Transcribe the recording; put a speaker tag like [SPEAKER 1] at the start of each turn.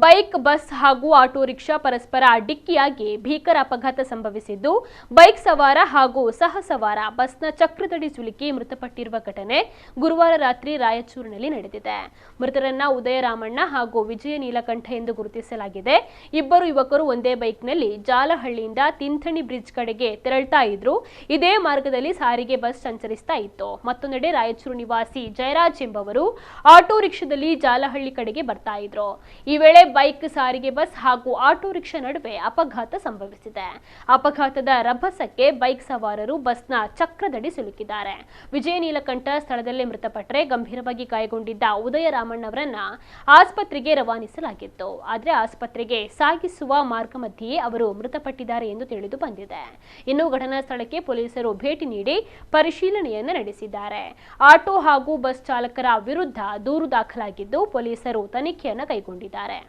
[SPEAKER 1] Bike, bus ಹಾಗೂ auto rickshaw ಪರಸ್ಪರ ಡಿಕ್ಕಿಯಾಗಿ ಭೀಕರ ಅಪಘಾತ ಸಂಭವಿಸಿದ್ದು, ಬೈಕ್ ಸವಾರ ಹಾಗೂ ಸಹಸವಾರ ಬಸ್ನ ಚಕ್ರದಡಿ ಸಿಲುಕಿ ಮೃತಪಟ್ಟಿರುವ ಘಟನೆ ಗುರುವಾರ ರಾತ್ರಿ ರಾಯಚೂರಿನಲ್ಲಿ ನಡೆದಿದೆ. ಮೃತರನ್ನ ಉದಯ ರಾಮಣ್ಣ ಹಾಗೂ ವಿಜಯ ನೀಲಕಂಠ ಎಂದು ಗುರುತಿಸಲಾಗಿದೆ. ಇಬ್ಬರು ಯುವಕರು ಒಂದೇ ಬೈಕ್ನಲ್ಲಿ ಜಾಲಹಳ್ಳಿಯಿಂದ ತಿಂಥಣಿ ಬ್ರಿಡ್ಜ್ ಕಡೆಗೆ ತೆರಳುತ್ತಾ ಇದ್ರು. ಇದೇ ಮಾರ್ಗದಲ್ಲಿ ಸಾರಿಗೆ ಬಸ್ ಸಂಚರಿಸ್ತಾ ಇತ್ತು. ಮತ್ತೊಂದೆಡೆ ರಾಯಚೂರು ನಿವಾಸಿ ಜಯರಾಜ್ ಎಂಬವರು ಆಟೋ ರಿಕ್ಷಾದಲ್ಲಿ ಜಾಲಹಳ್ಳಿ ಕಡೆಗೆ ಬರ್ತಾ ಇದ್ರು. ಈ ವೇಳೆ ಬೈಕ್, ಸಾರಿಗೆ ಬಸ್ ಹಾಗೂ ಆಟೋ ರಿಕ್ಷಾ ನಡುವೆ ಅಪಘಾತ ಸಂಭವಿಸಿದೆ. ಅಪಘಾತದ ರಭಸಕ್ಕೆ ಬೈಕ್ ಸವಾರರು ಬಸ್ನ ಚಕ್ರದಡಿ ಸಿಲುಕಿದ್ದಾರೆ. ವಿಜಯ ನೀಲಕಂಠ ಸ್ಥಳದಲ್ಲೇ ಮೃತಪಟ್ಟರೆ, ಗಂಭೀರವಾಗಿ ಗಾಯಗೊಂಡಿದ್ದ ಉದಯ ರಾಮಣ್ಣವರನ್ನ ಆಸ್ಪತ್ರೆಗೆ ರವಾನಿಸಲಾಗಿತ್ತು. ಆದರೆ ಆಸ್ಪತ್ರೆಗೆ ಸಾಗಿಸುವ ಮಾರ್ಗ ಮಧ್ಯೆಯೇ ಅವರು ಮೃತಪಟ್ಟಿದ್ದಾರೆ ಎಂದು ತಿಳಿದು ಬಂದಿದೆ. ಇನ್ನು ಘಟನಾ ಸ್ಥಳಕ್ಕೆ ಪೊಲೀಸರು ಭೇಟಿ ನೀಡಿ ಪರಿಶೀಲನೆಯನ್ನು ನಡೆಸಿದ್ದಾರೆ. ಆಟೋ ಹಾಗೂ ಬಸ್ ಚಾಲಕರ ವಿರುದ್ಧ ದೂರು ದಾಖಲಾಗಿದ್ದು, ಪೊಲೀಸರು ತನಿಖೆಯನ್ನು ಕೈಗೊಂಡಿದ್ದಾರೆ.